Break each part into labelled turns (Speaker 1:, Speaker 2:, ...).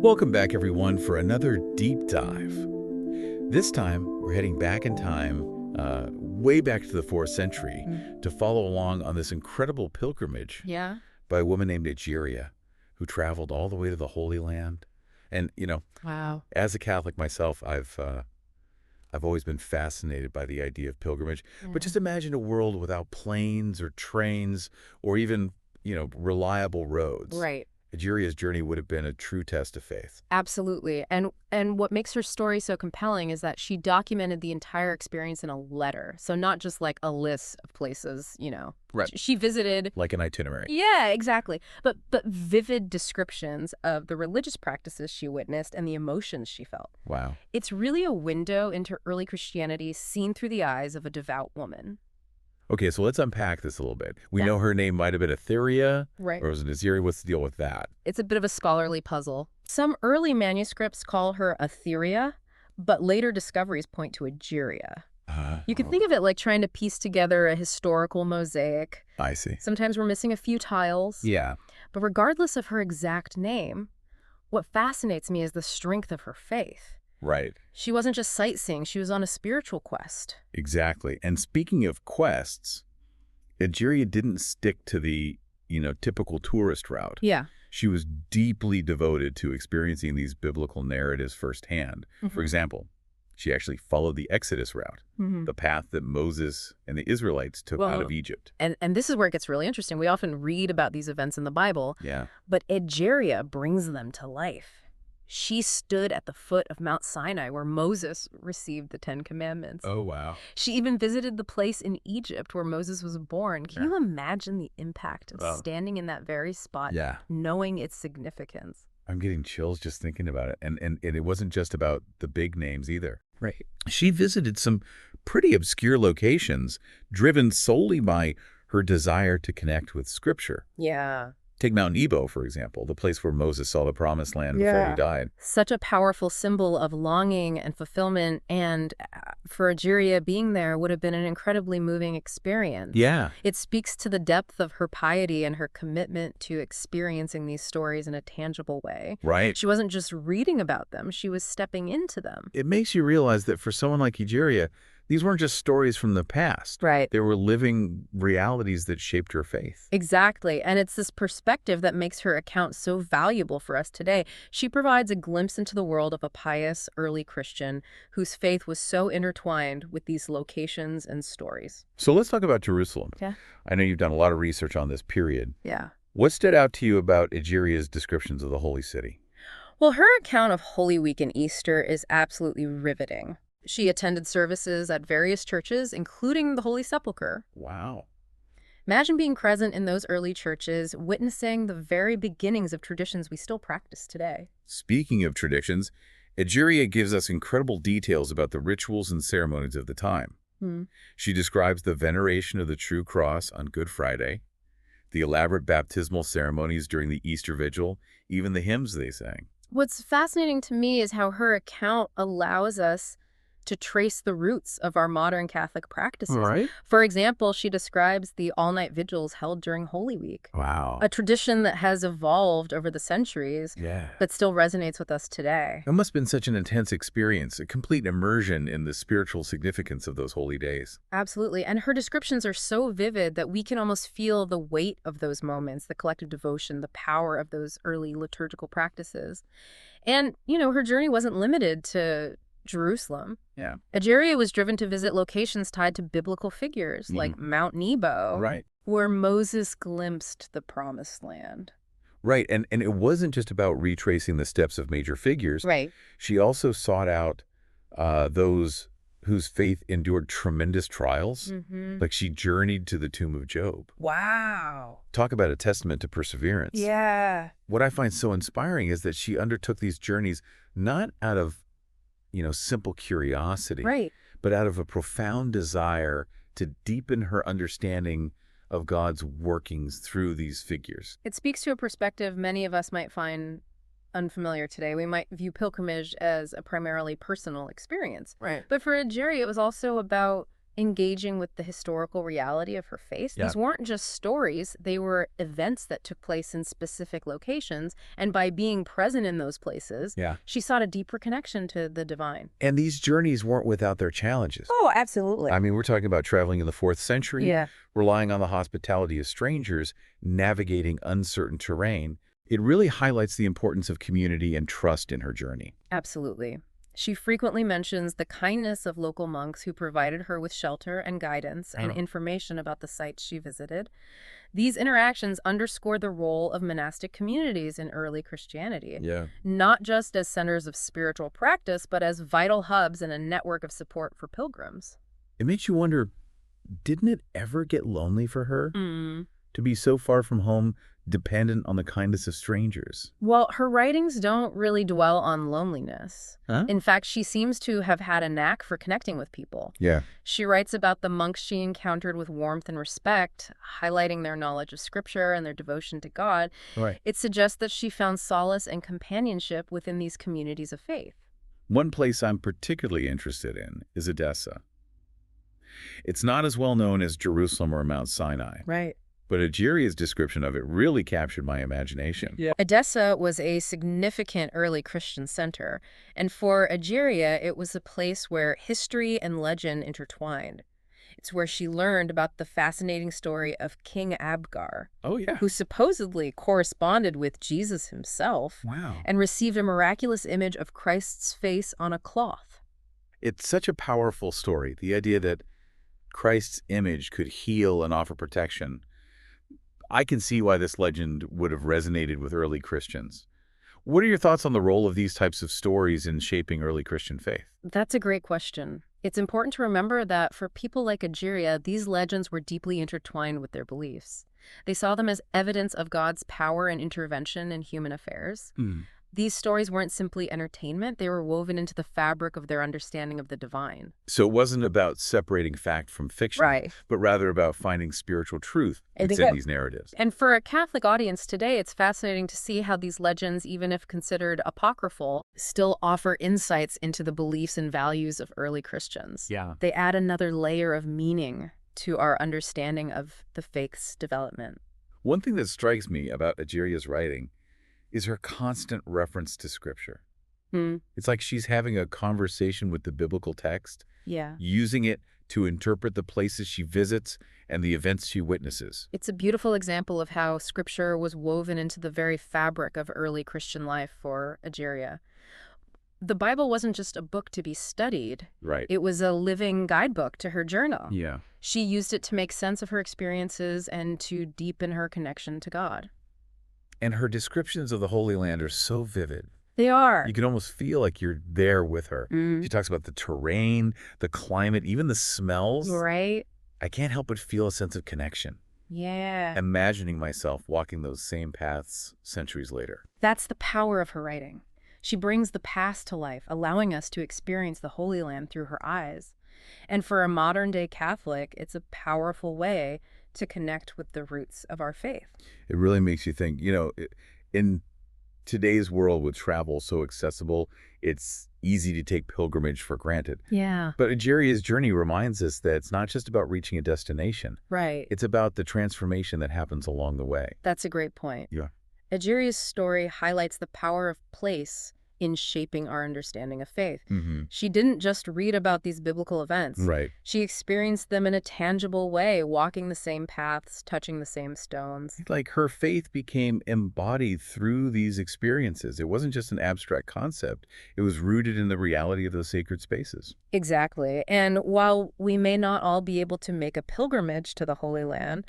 Speaker 1: Welcome back, everyone, for another deep dive. This time, we're heading back in time, way back to the 4th century, to follow along on this incredible pilgrimage by a woman named Egeria, who traveled all the way to the Holy Land. And,
Speaker 2: Wow.
Speaker 1: as a Catholic myself, I've always been fascinated by the idea of pilgrimage. But just imagine a world without planes or trains or even, reliable roads.
Speaker 2: Right.
Speaker 1: Egeria's journey would have been a true test of faith.
Speaker 2: Absolutely. And what makes her story so compelling is that she documented the entire experience in a letter. So not just like a list of places,
Speaker 1: Right.
Speaker 2: She visited.
Speaker 1: Like an itinerary.
Speaker 2: Yeah, exactly. But vivid descriptions of the religious practices she witnessed and the emotions she felt.
Speaker 1: Wow.
Speaker 2: It's really a window into early Christianity seen through the eyes of a devout woman.
Speaker 1: Okay, so let's unpack this a little bit. We know her name might have been Etheria,
Speaker 2: Right.
Speaker 1: or was it Egeria? What's the deal with that?
Speaker 2: It's a bit of a scholarly puzzle. Some early manuscripts call her Etheria, but later discoveries point to Egeria. You can think of it like trying to piece together a historical mosaic.
Speaker 1: I see.
Speaker 2: Sometimes we're missing a few tiles.
Speaker 1: Yeah.
Speaker 2: But regardless of her exact name, what fascinates me is the strength of her faith.
Speaker 1: Right.
Speaker 2: She wasn't just sightseeing, she was on a spiritual quest.
Speaker 1: Exactly. And speaking of quests, Egeria didn't stick to the, typical tourist route.
Speaker 2: Yeah.
Speaker 1: She was deeply devoted to experiencing these biblical narratives firsthand. For example, she actually followed the Exodus route, the path that Moses and the Israelites took out of Egypt.
Speaker 2: And this is where it gets really interesting. We often read about these events in the Bible,
Speaker 1: Yeah.
Speaker 2: but Egeria brings them to life. She stood at the foot of Mount Sinai where Moses received the 10 Commandments.
Speaker 1: Oh, wow.
Speaker 2: She even visited the place in Egypt where Moses was born. Can you imagine the impact of standing in that very spot, knowing its significance?
Speaker 1: I'm getting chills just thinking about it. And it wasn't just about the big names either.
Speaker 2: Right.
Speaker 1: She visited some pretty obscure locations driven solely by her desire to connect with Scripture.
Speaker 2: Yeah.
Speaker 1: Take Mount Nebo, for example, the place where Moses saw the promised land before he died.
Speaker 2: Such a powerful symbol of longing and fulfillment, and for Egeria, being there would have been an incredibly moving experience.
Speaker 1: Yeah.
Speaker 2: It speaks to the depth of her piety and her commitment to experiencing these stories in a tangible way.
Speaker 1: Right.
Speaker 2: She wasn't just reading about them, she was stepping into them.
Speaker 1: It makes you realize that for someone like Egeria, these weren't just stories from the past.
Speaker 2: Right.
Speaker 1: They were living realities that shaped her faith.
Speaker 2: Exactly. And it's this perspective that makes her account so valuable for us today. She provides a glimpse into the world of a pious early Christian whose faith was so intertwined with these locations and stories.
Speaker 1: So let's talk about Jerusalem.
Speaker 2: Yeah.
Speaker 1: I know you've done a lot of research on this period.
Speaker 2: Yeah.
Speaker 1: What stood out to you about Egeria's descriptions of the Holy City?
Speaker 2: Well, her account of Holy Week and Easter is absolutely riveting. She attended services at various churches, including the Holy Sepulchre.
Speaker 1: Wow.
Speaker 2: Imagine being present in those early churches, witnessing the very beginnings of traditions we still practice today.
Speaker 1: Speaking of traditions, Egeria gives us incredible details about the rituals and ceremonies of the time. She describes the veneration of the true cross on Good Friday, the elaborate baptismal ceremonies during the Easter Vigil, even the hymns they sang.
Speaker 2: What's fascinating to me is how her account allows us to trace the roots of our modern Catholic practices.
Speaker 1: Right.
Speaker 2: For example, she describes the all-night vigils held during Holy Week.
Speaker 1: Wow.
Speaker 2: A tradition that has evolved over the centuries, but still resonates with us today.
Speaker 1: It must have been such an intense experience, a complete immersion in the spiritual significance of those holy days.
Speaker 2: Absolutely. And her descriptions are so vivid that we can almost feel the weight of those moments, the collective devotion, the power of those early liturgical practices. And, her journey wasn't limited to Jerusalem.
Speaker 1: Yeah.
Speaker 2: Egeria was driven to visit locations tied to biblical figures like Mount Nebo, where Moses glimpsed the promised land.
Speaker 1: Right. And it wasn't just about retracing the steps of major figures.
Speaker 2: Right.
Speaker 1: She also sought out those whose faith endured tremendous trials. Like she journeyed to the tomb of Job.
Speaker 2: Wow.
Speaker 1: Talk about a testament to perseverance.
Speaker 2: Yeah.
Speaker 1: What I find so inspiring is that she undertook these journeys not out of simple curiosity, but out of a profound desire to deepen her understanding of God's workings through these figures.
Speaker 2: It speaks to a perspective many of us might find unfamiliar today. We might view pilgrimage as a primarily personal experience. Right. But for Egeria, it was also about engaging with the historical reality of her faith.
Speaker 1: Yeah.
Speaker 2: These weren't just stories, they were events that took place in specific locations, and by being present in those places,
Speaker 1: Yeah.
Speaker 2: she sought a deeper connection to the divine.
Speaker 1: And these journeys weren't without their challenges.
Speaker 2: Oh, absolutely.
Speaker 1: I mean, we're talking about traveling in the 4th century,
Speaker 2: Yeah.
Speaker 1: relying on the hospitality of strangers, navigating uncertain terrain. It really highlights the importance of community and trust in her journey.
Speaker 2: Absolutely. She frequently mentions the kindness of local monks who provided her with shelter and guidance and information about the sites she visited. These interactions underscore the role of monastic communities in early Christianity, not just as centers of spiritual practice, but as vital hubs and a network of support for pilgrims.
Speaker 1: It makes you wonder, didn't it ever get lonely for her to be so far from home, dependent on the kindness of strangers?
Speaker 2: Well, her writings don't really dwell on loneliness. In fact, she seems to have had a knack for connecting with people.
Speaker 1: Yeah.
Speaker 2: She writes about the monks she encountered with warmth and respect, highlighting their knowledge of scripture and their devotion to God.
Speaker 1: Right.
Speaker 2: It suggests that she found solace and companionship within these communities of faith.
Speaker 1: One place I'm particularly interested in is Edessa. It's not as well known as Jerusalem or Mount Sinai.
Speaker 2: Right.
Speaker 1: But Egeria's description of it really captured my imagination.
Speaker 2: Yeah. Edessa was a significant early Christian center, and for Egeria, it was a place where history and legend intertwined. It's where she learned about the fascinating story of King Abgar, who supposedly corresponded with Jesus himself and received a miraculous image of Christ's face on a cloth.
Speaker 1: It's such a powerful story, the idea that Christ's image could heal and offer protection. I can see why this legend would have resonated with early Christians. What are your thoughts on the role of these types of stories in shaping early Christian faith?
Speaker 2: That's a great question. It's important to remember that for people like Egeria, these legends were deeply intertwined with their beliefs. They saw them as evidence of God's power and intervention in human affairs. These stories weren't simply entertainment, they were woven into the fabric of their understanding of the divine.
Speaker 1: So it wasn't about separating fact from fiction, but rather about finding spiritual truth within these narratives.
Speaker 2: And for a Catholic audience today, it's fascinating to see how these legends, even if considered apocryphal, still offer insights into the beliefs and values of early Christians. They add another layer of meaning to our understanding of the faith's development.
Speaker 1: One thing that strikes me about Egeria's writing is her constant reference to Scripture. It's like she's having a conversation with the biblical text, using it to interpret the places she visits and the events she witnesses.
Speaker 2: It's a beautiful example of how Scripture was woven into the very fabric of early Christian life for Egeria. The Bible wasn't just a book to be studied. It was a living guidebook to her journal. She used it to make sense of her experiences and to deepen her connection to God.
Speaker 1: And her descriptions of the Holy Land are so vivid.
Speaker 2: They are.
Speaker 1: You can almost feel like you're there with her. She talks about the terrain, the climate, even the smells.
Speaker 2: Right.
Speaker 1: I can't help but feel a sense of connection.
Speaker 2: Yeah.
Speaker 1: Imagining myself walking those same paths centuries later.
Speaker 2: That's the power of her writing. She brings the past to life, allowing us to experience the Holy Land through her eyes. And for a modern-day Catholic, it's a powerful way to connect with the roots of our faith.
Speaker 1: It really makes you think, in today's world with travel so accessible, it's easy to take pilgrimage for granted. But Egeria's journey reminds us that it's not just about reaching a destination. It's about the transformation that happens along the way.
Speaker 2: That's a great point. Egeria's story highlights the power of place in shaping our understanding of faith. She didn't just read about these biblical events. She experienced them in a tangible way, walking the same paths, touching the same stones.
Speaker 1: Like her faith became embodied through these experiences. It wasn't just an abstract concept. It was rooted in the reality of those sacred spaces.
Speaker 2: Exactly. And while we may not all be able to make a pilgrimage to the Holy Land,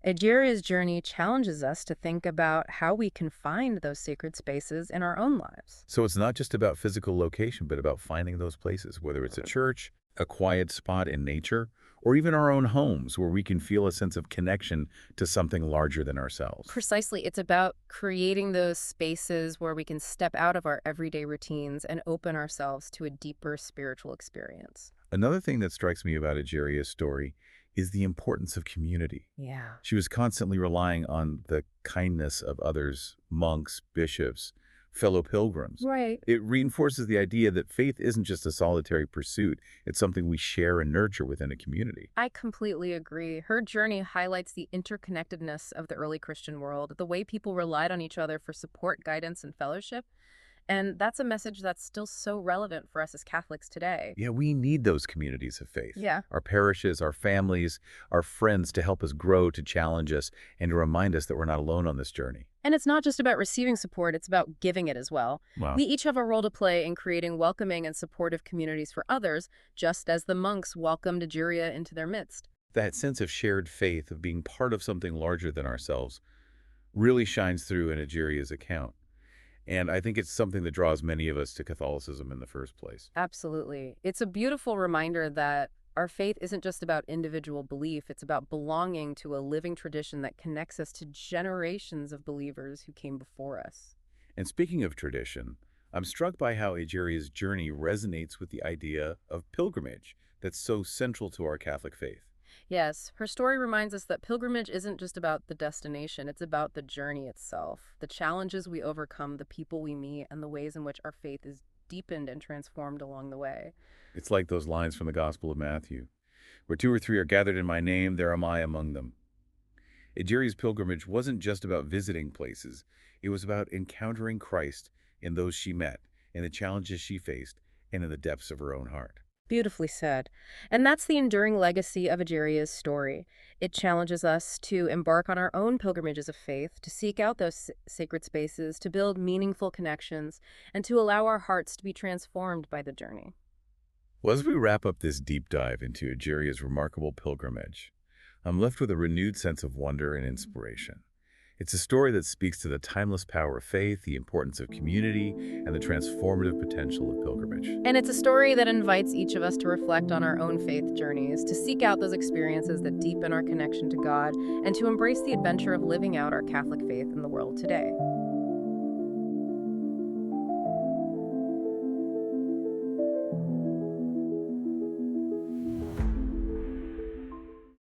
Speaker 2: Egeria's journey challenges us to think about how we can find those sacred spaces in our own lives.
Speaker 1: So it's not just about physical location, but about finding those places, whether it's a church, a quiet spot in nature, or even our own homes where we can feel a sense of connection to something larger than ourselves.
Speaker 2: Precisely. It's about creating those spaces where we can step out of our everyday routines and open ourselves to a deeper spiritual experience.
Speaker 1: Another thing that strikes me about Egeria's story is the importance of community. She was constantly relying on the kindness of others, monks, bishops, fellow pilgrims.
Speaker 2: Right.
Speaker 1: It reinforces the idea that faith isn't just a solitary pursuit. It's something we share and nurture within a community.
Speaker 2: I completely agree. Her journey highlights the interconnectedness of the early Christian world, the way people relied on each other for support, guidance, and fellowship. And that's a message that's still so relevant for us as Catholics today.
Speaker 1: Yeah, we need those communities of faith.
Speaker 2: Yeah.
Speaker 1: Our parishes, our families, our friends to help us grow, to challenge us, and to remind us that we're not alone on this journey.
Speaker 2: And it's not just about receiving support, it's about giving it as well.
Speaker 1: Wow.
Speaker 2: We each have a role to play in creating welcoming and supportive communities for others, just as the monks welcomed Egeria into their midst.
Speaker 1: That sense of shared faith, of being part of something larger than ourselves, really shines through in Egeria's account. And I think it's something that draws many of us to Catholicism in the first place.
Speaker 2: Absolutely. It's a beautiful reminder that our faith isn't just about individual belief, it's about belonging to a living tradition that connects us to generations of believers who came before us.
Speaker 1: And speaking of tradition, I'm struck by how Egeria's journey resonates with the idea of pilgrimage that's so central to our Catholic faith.
Speaker 2: Yes, her story reminds us that pilgrimage isn't just about the destination, it's about the journey itself, the challenges we overcome, the people we meet, and the ways in which our faith is deepened and transformed along the way.
Speaker 1: It's like those lines from the Gospel of Matthew, where 2 or 3 are gathered in my name, there am I among them. Egeria's pilgrimage wasn't just about visiting places. It was about encountering Christ in those she met, in the challenges she faced, and in the depths of her own heart.
Speaker 2: Beautifully said. And that's the enduring legacy of Egeria's story. It challenges us to embark on our own pilgrimages of faith, to seek out those sacred spaces, to build meaningful connections, and to allow our hearts to be transformed by the journey.
Speaker 1: Well, as we wrap up this deep dive into Egeria's remarkable pilgrimage, I'm left with a renewed sense of wonder and inspiration. It's a story that speaks to the timeless power of faith, the importance of community, and the transformative potential of pilgrimage.
Speaker 2: And it's a story that invites each of us to reflect on our own faith journeys, to seek out those experiences that deepen our connection to God, and to embrace the adventure of living out our Catholic faith in the world today.